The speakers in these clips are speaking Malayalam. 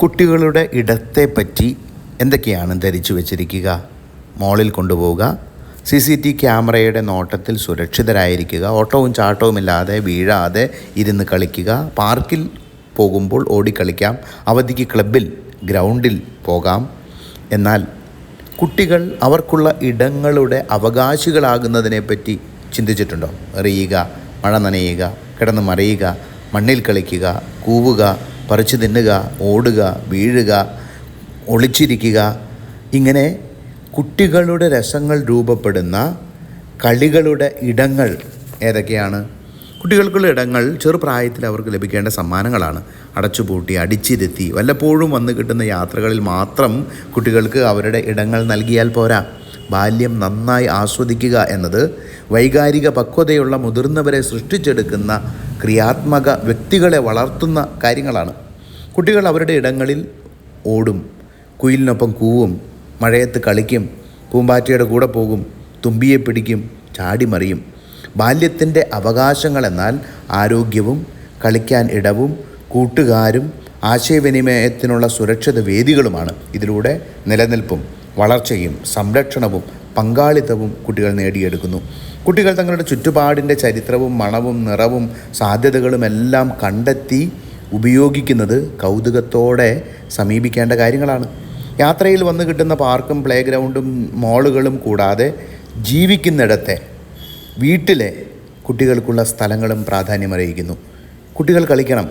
കുട്ടികളുടെ ഇടത്തെപ്പറ്റി എന്തൊക്കെയാണ് ധരിച്ചു വച്ചിരിക്കുക? മോളിൽ കൊണ്ടുപോവുക, CCTV ക്യാമറയുടെ നോട്ടത്തിൽ സുരക്ഷിതരായിരിക്കുക, ഓട്ടവും ചാട്ടവുമില്ലാതെ വീഴാതെ ഇരുന്ന് കളിക്കുക, പാർക്കിൽ പോകുമ്പോൾ ഓടിക്കളിക്കാം, അവധിക്ക് ക്ലബ്ബിൽ ഗ്രൗണ്ടിൽ പോകാം. എന്നാൽ കുട്ടികൾ അവർക്കുള്ള ഇടങ്ങളുടെ അവകാശികളാകുന്നതിനെപ്പറ്റി ചിന്തിച്ചിട്ടുണ്ടോ? എറിയുക, മഴ നനയുക, കിടന്ന് മറിയുക, മണ്ണിൽ കളിക്കുക, കൂവുക, പറിച്ചു തിന്നുക, ഓടുക, വീഴുക, ഒളിച്ചിരിക്കുക, ഇങ്ങനെ കുട്ടികളുടെ രസങ്ങൾ രൂപപ്പെടുന്ന കളികളുടെ ഇടങ്ങൾ ഏതൊക്കെയാണ്? കുട്ടികൾക്കുള്ള ഇടങ്ങൾ ചെറുപ്രായത്തിൽ അവർക്ക് ലഭിക്കേണ്ട സമ്മാനങ്ങളാണ്. അടച്ചുപൂട്ടി, അടിച്ചിരുത്തി, വല്ലപ്പോഴും വന്ന് കിട്ടുന്ന യാത്രകളിൽ മാത്രം കുട്ടികൾക്ക് അവരുടെ ഇടങ്ങൾ നൽകിയാൽ പോരാ. ബാല്യം നന്നായി ആസ്വദിക്കുക എന്നത് വൈകാരിക പക്വതയുള്ള മുതിർന്നവരെ സൃഷ്ടിച്ചെടുക്കുന്ന ക്രിയാത്മക വ്യക്തികളെ വളർത്തുന്ന കാര്യങ്ങളാണ്. കുട്ടികൾ അവരുടെ ഇടങ്ങളിൽ ഓടും, കുയിലിനൊപ്പം കൂവും, മഴയത്ത് കളിക്കും, പൂമ്പാറ്റയുടെ കൂടെ പോകും, തുമ്പിയെ പിടിക്കും, ചാടിമറിയും. ബാല്യത്തിൻ്റെ അവകാശങ്ങളെന്നാൽ ആരോഗ്യവും കളിക്കാൻ ഇടവും കൂട്ടുകാരും ആശയവിനിമയത്തിനുള്ള സുരക്ഷിത വേദികളുമാണ്. ഇതിലൂടെ നിലനിൽപ്പും വളർച്ചയും സംരക്ഷണവും പങ്കാളിത്തവും കുട്ടികൾ നേടിയെടുക്കുന്നു. കുട്ടികൾ തങ്ങളുടെ ചുറ്റുപാടിൻ്റെ ചരിത്രവും മണവും നിറവും സാധ്യതകളുമെല്ലാം കണ്ടെത്തി ഉപയോഗിക്കുന്നത് കൗതുകത്തോടെ സമീപിക്കേണ്ട കാര്യങ്ങളാണ്. യാത്രയിൽ വന്ന് കിട്ടുന്ന പാർക്കും പ്ലേ ഗ്രൗണ്ടും മോളുകളും കൂടാതെ ജീവിക്കുന്നിടത്തെ വീട്ടിലെ കുട്ടികൾക്കുള്ള സ്ഥലങ്ങളും പ്രാധാന്യമറിയിക്കുന്നു. കുട്ടികൾ കളിക്കണം.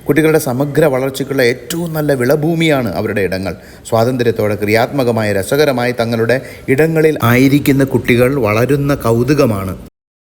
കുട്ടികളുടെ സമഗ്ര വളർച്ചയ്ക്കുള്ള ഏറ്റവും നല്ല വിളഭൂമിയാണ് അവരുടെ ഇടങ്ങൾ. സ്വാതന്ത്ര്യത്തോടെ ക്രിയാത്മകമായി രസകരമായി തങ്ങളുടെ ഇടങ്ങളിൽ ആയിരിക്കുന്ന കുട്ടികൾ വളരുന്ന കൗതുകമാണ്.